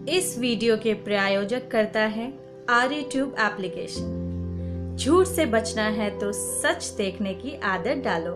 इस वीडियो के प्रायोजक करता है RYTube एप्लीकेशन। झूठ से बचना है तो सच देखने की आदत डालो।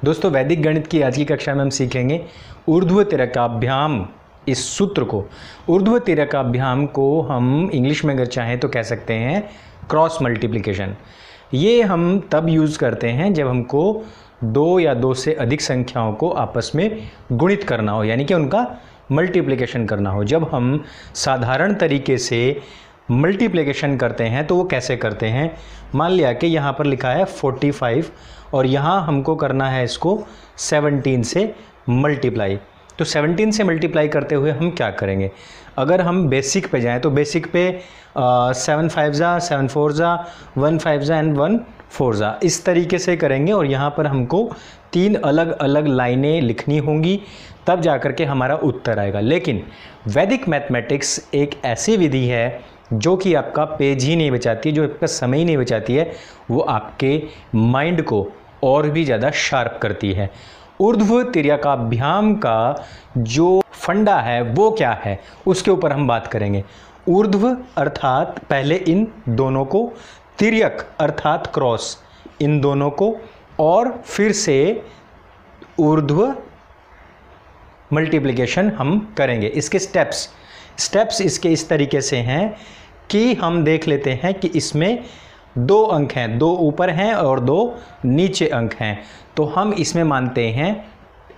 दोस्तों, वैदिक गणित की आज की कक्षा में हम सीखेंगे ऊर्ध्व तिर्यकाभ्याम। इस सूत्र को, ऊर्ध्व तिर्यकाभ्याम को हम इंग्लिश में अगर चाहें तो कह सकते हैं क्रॉस मल्टीप्लिकेशन। ये हम तब यूज़ करते हैं जब हमको दो या दो से अधिक संख्याओं को आपस में गुणित करना हो, यानी कि उनका मल्टीप्लिकेशन करना हो। जब हम साधारण तरीके से मल्टीप्लिकेशन करते हैं तो वो कैसे करते हैं, मान लिया कि यहाँ पर लिखा है 45 और यहाँ हमको करना है इसको 17 से मल्टीप्लाई। तो 17 से मल्टीप्लाई करते हुए हम क्या करेंगे, अगर हम बेसिक पे जाएं तो बेसिक पे 7 5 जा 7 4 जा 1 5 जा एंड 1 4 जा, इस तरीके से करेंगे। और यहाँ पर हमको 3 अलग अलग लाइनें लिखनी होंगी, तब जा कर के हमारा उत्तर आएगा। लेकिन वैदिक मैथमेटिक्स एक ऐसी विधि है जो कि आपका पेज ही नहीं बचाती, जो आपका समय ही नहीं बचाती है, वो आपके माइंड को और भी ज़्यादा शार्प करती है। ऊर्ध्व तिर्यकाभ्याम का जो फंडा है वो क्या है, उसके ऊपर हम बात करेंगे। ऊर्ध्व अर्थात पहले इन दोनों को, तिर्यक अर्थात क्रॉस इन दोनों को, और फिर से ऊर्ध्व मल्टीप्लिकेशन हम करेंगे। इसके स्टेप्स इसके इस तरीके से हैं कि हम देख लेते हैं कि इसमें 2 अंक हैं, 2 ऊपर हैं और 2 नीचे अंक हैं। तो हम इसमें मानते हैं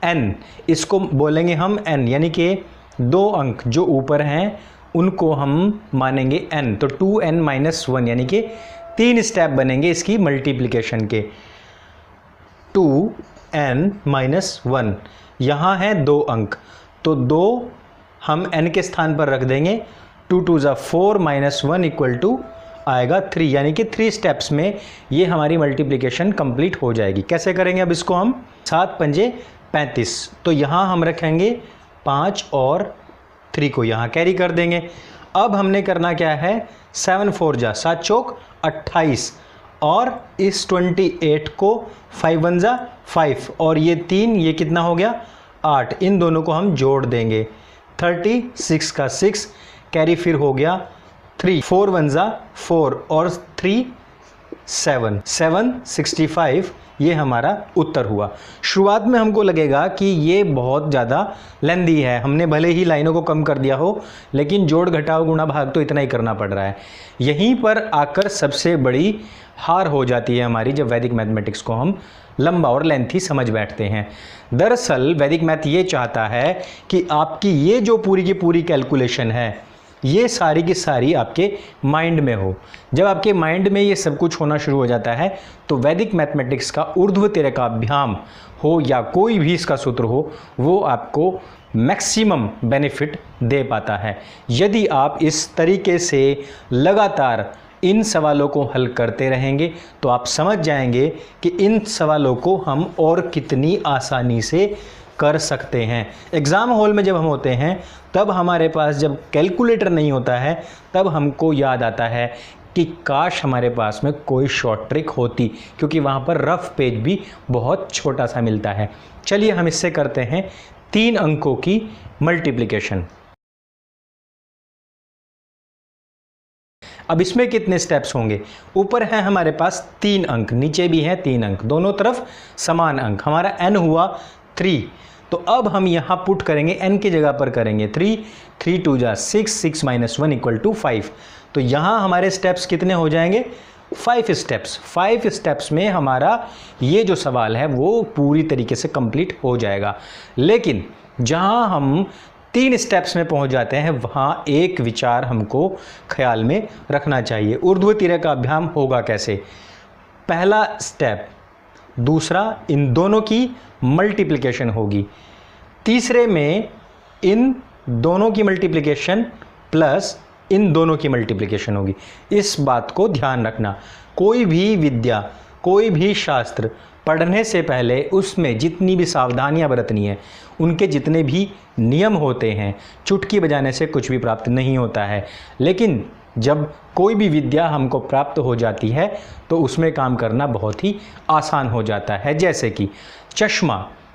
n, इसको बोलेंगे हम n, यानी कि 2 अंक जो ऊपर हैं उनको हम मानेंगे n। तो 2n - 1 यानी कि 3 स्टेप बनेंगे इसकी मल्टीप्लिकेशन के। 2n - 1 यहाँ है 2 अंक, तो 2 हम n के स्थान पर रख देंगे। 2 2 = 4 - 1 = आएगा 3, यानी कि 3 स्टेप्स में ये हमारी मल्टीप्लिकेशन कंप्लीट हो जाएगी। कैसे करेंगे अब इसको हम, 7 पंजे 35, तो यहाँ हम रखेंगे 5 और 3 को यहाँ कैरी कर देंगे। अब हमने करना क्या है, 7 4 जा 7 चौक 28 और इस 28 को 5 1 जा 5 और ये 3, ये कितना हो गया 8, इन दोनों को हम जोड़ देंगे। 36 का 6 कैरी फिर हो गया 3, 4 1 जा 4 और 3 7 7 65, ये हमारा उत्तर हुआ। शुरुआत में हमको लगेगा कि ये बहुत ज़्यादा लेंदी है, हमने भले ही लाइनों को कम कर दिया हो, लेकिन जोड़ घटाव गुणा भाग तो इतना ही करना पड़ रहा है। यहीं पर आकर सबसे बड़ी हार हो जाती है हमारी, जब वैदिक मैथमेटिक्स को हम लंबा और लेंथी समझ बैठते हैं। दरअसल वैदिक मैथ ये चाहता है कि आपकी ये जो पूरी की पूरी कैलकुलेशन है, ये सारी की सारी आपके माइंड में हो। जब आपके माइंड में ये सब कुछ होना शुरू हो जाता है तो वैदिक मैथमेटिक्स का ऊर्ध्व तिर्यकाभ्याम हो या कोई भी इसका सूत्र हो, वो आपको मैक्सिमम बेनिफिट दे पाता है। यदि आप इस तरीके से लगातार इन सवालों को हल करते रहेंगे तो आप समझ जाएंगे कि इन सवालों को हम और कितनी आसानी से कर सकते हैं। एग्ज़ाम हॉल में जब हम होते हैं तब हमारे पास जब कैलकुलेटर नहीं होता है, तब हमको याद आता है कि काश हमारे पास में कोई शॉर्ट ट्रिक होती, क्योंकि वहाँ पर रफ पेज भी बहुत छोटा सा मिलता है। चलिए हम इससे करते हैं 3 अंकों की मल्टीप्लिकेशन। अब इसमें कितने स्टेप्स होंगे, ऊपर है हमारे पास 3 अंक, नीचे भी हैं 3 अंक, दोनों तरफ समान अंक, हमारा n हुआ 3। तो अब हम यहाँ पुट करेंगे, n की जगह पर करेंगे 3, 3 2 जा 6, 6 - 1 = 5। तो यहाँ हमारे स्टेप्स कितने हो जाएंगे, 5 स्टेप्स। 5 स्टेप्स में हमारा ये जो सवाल है वो पूरी तरीके से कंप्लीट हो जाएगा। लेकिन जहाँ हम 3 स्टेप्स में पहुँच जाते हैं, वहाँ एक विचार हमको ख्याल में रखना चाहिए। ऊर्ध्व तिर्यकाभ्याम होगा कैसे, पहला स्टेप, दूसरा इन दोनों की मल्टीप्लिकेशन होगी, तीसरे में इन दोनों की मल्टीप्लिकेशन प्लस इन दोनों की मल्टीप्लिकेशन होगी। इस बात को ध्यान रखना, कोई भी विद्या, कोई भी शास्त्र पढ़ने से पहले उसमें जितनी भी सावधानियां बरतनी है, उनके जितने भी नियम होते हैं, चुटकी बजाने से कुछ भी प्राप्त नहीं होता है। लेकिन जब कोई भी विद्या हमको प्राप्त हो जाती है तो उसमें काम करना बहुत ही आसान हो जाता है। जैसे कि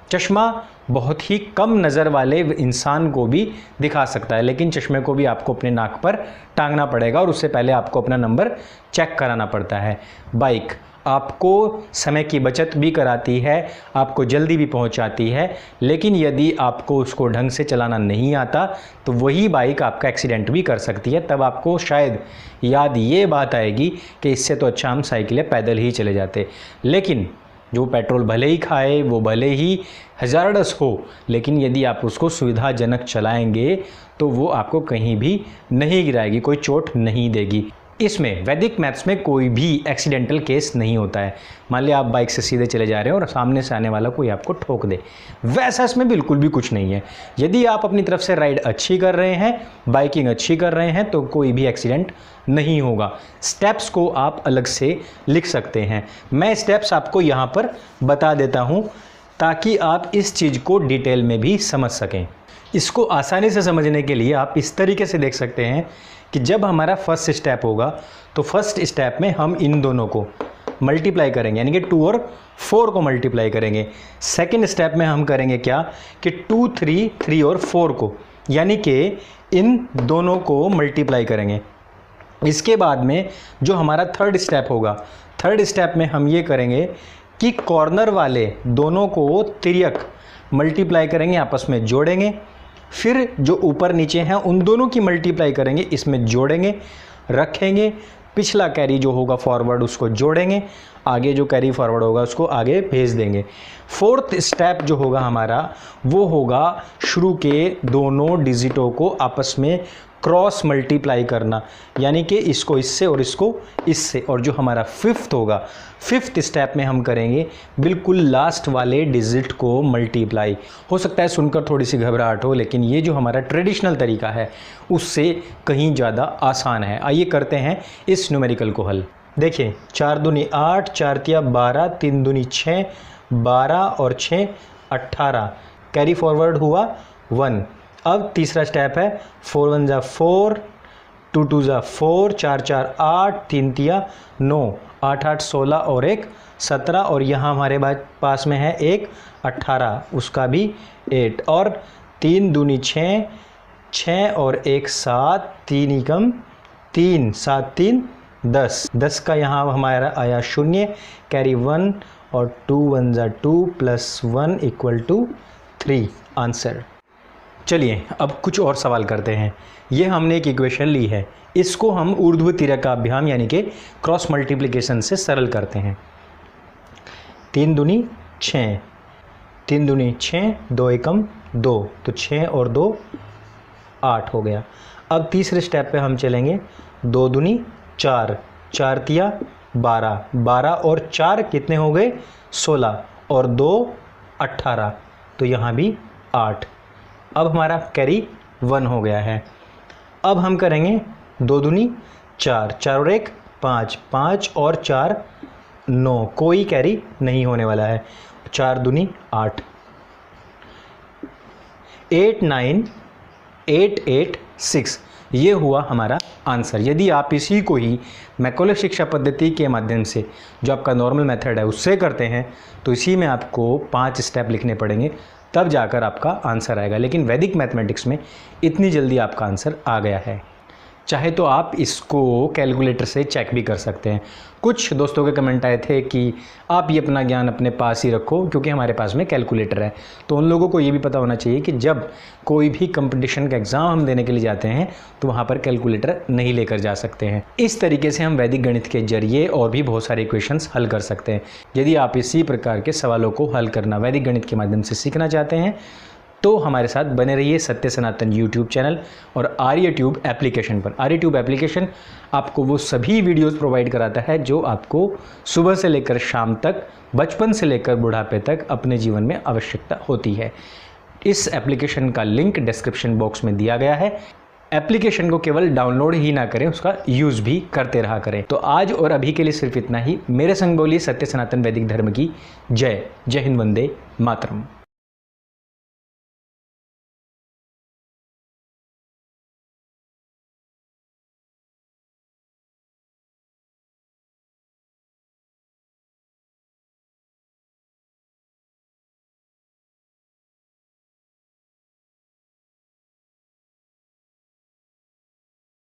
चश्मा बहुत ही कम नज़र वाले इंसान को भी दिखा सकता है, लेकिन चश्मे को भी आपको अपने नाक पर टांगना पड़ेगा और उससे पहले आपको अपना नंबर चेक कराना पड़ता है। बाइक आपको समय की बचत भी कराती है, आपको जल्दी भी पहुंचाती है, लेकिन यदि आपको उसको ढंग से चलाना नहीं आता तो वही बाइक आपका एक्सीडेंट भी कर सकती है। तब आपको शायद याद ये बात आएगी कि इससे तो अच्छा हम साइकिल या पैदल ही चले जाते। लेकिन जो पेट्रोल भले ही खाए, वो भले ही हज़ारडस हो, लेकिन यदि आप उसको सुविधाजनक चलाएंगे तो वो आपको कहीं भी नहीं गिराएगी, कोई चोट नहीं देगी। इसमें वैदिक मैथ्स में कोई भी एक्सीडेंटल केस नहीं होता है। मान लिया आप बाइक से सीधे चले जा रहे हैं और सामने से आने वाला कोई आपको ठोक दे, वैसा इसमें बिल्कुल भी कुछ नहीं है। यदि आप अपनी तरफ से राइड अच्छी कर रहे हैं, बाइकिंग अच्छी कर रहे हैं, तो कोई भी एक्सीडेंट नहीं होगा। स्टेप्स को आप अलग से लिख सकते हैं। मैं स्टेप्स आपको यहाँ पर बता देता हूँ ताकि आप इस चीज़ को डिटेल में भी समझ सकें। इसको आसानी से समझने के लिए आप इस तरीके से देख सकते हैं कि जब हमारा फर्स्ट स्टेप होगा तो फर्स्ट स्टेप में हम इन दोनों को मल्टीप्लाई करेंगे, यानी कि 2 और 4 को मल्टीप्लाई करेंगे। सेकंड स्टेप में हम करेंगे क्या कि 2, 3 और 4 को, यानी कि इन दोनों को मल्टीप्लाई करेंगे। इसके बाद में जो हमारा थर्ड स्टेप होगा, थर्ड स्टेप में हम ये करेंगे कि कॉर्नर वाले दोनों को तिर्यक मल्टीप्लाई करेंगे, आपस में जोड़ेंगे। फिर जो ऊपर नीचे हैं उन दोनों की मल्टीप्लाई करेंगे, इसमें जोड़ेंगे, रखेंगे। पिछला कैरी जो होगा फॉरवर्ड उसको जोड़ेंगे, आगे जो कैरी फॉरवर्ड होगा उसको आगे भेज देंगे। फोर्थ स्टेप जो होगा हमारा वो होगा शुरू के दोनों डिजिटों को आपस में क्रॉस मल्टीप्लाई करना, यानी कि इसको इससे और इसको इससे। और जो हमारा फिफ्थ होगा, फिफ्थ स्टेप में हम करेंगे बिल्कुल लास्ट वाले डिजिट को मल्टीप्लाई। हो सकता है सुनकर थोड़ी सी घबराहट हो, लेकिन ये जो हमारा ट्रेडिशनल तरीका है उससे कहीं ज़्यादा आसान है। आइए करते हैं इस न्यूमेरिकल को हल। देखिए 4 दूनी 8, 4 तिया 12, 3 दूनी 6, 12 और 6 18, कैरी फॉरवर्ड हुआ 1। अब तीसरा स्टेप है 4 1 जा 4, 2 2 जा 4, 4 4 8, 3 तिया 9, 8 8 16 और 1 17, और यहाँ हमारे पास में है एक 18, उसका भी 8, और 3 दूनी 6, 6 और 1 7, 3 एकम 3, 7 3 10, 10 का यहाँ हमारा आया 0, कैरी 1, और 2 1 जा 2 प्लस 1 इक्वल टू 3 आंसर। चलिए अब कुछ और सवाल करते हैं। ये हमने एक इक्वेशन ली है, इसको हम ऊर्ध्व तिर्यकाभ्याम यानी कि क्रॉस मल्टीप्लिकेशन से सरल करते हैं। 3 दूनी 6, 3 दूनी 6, 2 एकम 2, तो 6 और 2 8 हो गया। अब तीसरे स्टेप पे हम चलेंगे, 2 दूनी 4, 4 तिया 12, 12 और 4 कितने हो गए 16, और 2 18, तो यहाँ भी 8। अब हमारा कैरी 1 हो गया है। अब हम करेंगे 2 दूनी 4, 4 और 1 5, 5 और 4 9, कोई कैरी नहीं होने वाला है। 4 दूनी 8, 8 9 8 8 6, ये हुआ हमारा आंसर। यदि आप इसी को ही मैकॉले शिक्षा पद्धति के माध्यम से, जो आपका नॉर्मल मेथड है, उससे करते हैं तो इसी में आपको 5 स्टेप लिखने पड़ेंगे, तब जाकर आपका आंसर आएगा। लेकिन वैदिक मैथमेटिक्स में इतनी जल्दी आपका आंसर आ गया है। चाहे तो आप इसको कैलकुलेटर से चेक भी कर सकते हैं। कुछ दोस्तों के कमेंट आए थे कि आप ये अपना ज्ञान अपने पास ही रखो क्योंकि हमारे पास में कैलकुलेटर है। तो उन लोगों को ये भी पता होना चाहिए कि जब कोई भी कंपटीशन का एग्ज़ाम हम देने के लिए जाते हैं तो वहाँ पर कैलकुलेटर नहीं लेकर जा सकते हैं। इस तरीके से हम वैदिक गणित के जरिए और भी बहुत सारे इक्वेशंस हल कर सकते हैं। यदि आप इसी प्रकार के सवालों को हल करना वैदिक गणित के माध्यम से सीखना चाहते हैं तो हमारे साथ बने रहिए सत्य सनातन यूट्यूब चैनल और आर्यट्यूब एप्लीकेशन पर। आर्यट्यूब एप्लीकेशन आपको वो सभी वीडियोस प्रोवाइड कराता है जो आपको सुबह से लेकर शाम तक, बचपन से लेकर बुढ़ापे तक अपने जीवन में आवश्यकता होती है। इस एप्लीकेशन का लिंक डिस्क्रिप्शन बॉक्स में दिया गया है। एप्लीकेशन को केवल डाउनलोड ही ना करें, उसका यूज़ भी करते रहा करें। तो आज और अभी के लिए सिर्फ इतना ही। मेरे संग बोलिए सत्य सनातन वैदिक धर्म की जय। जय हिंद, वंदे मातरम।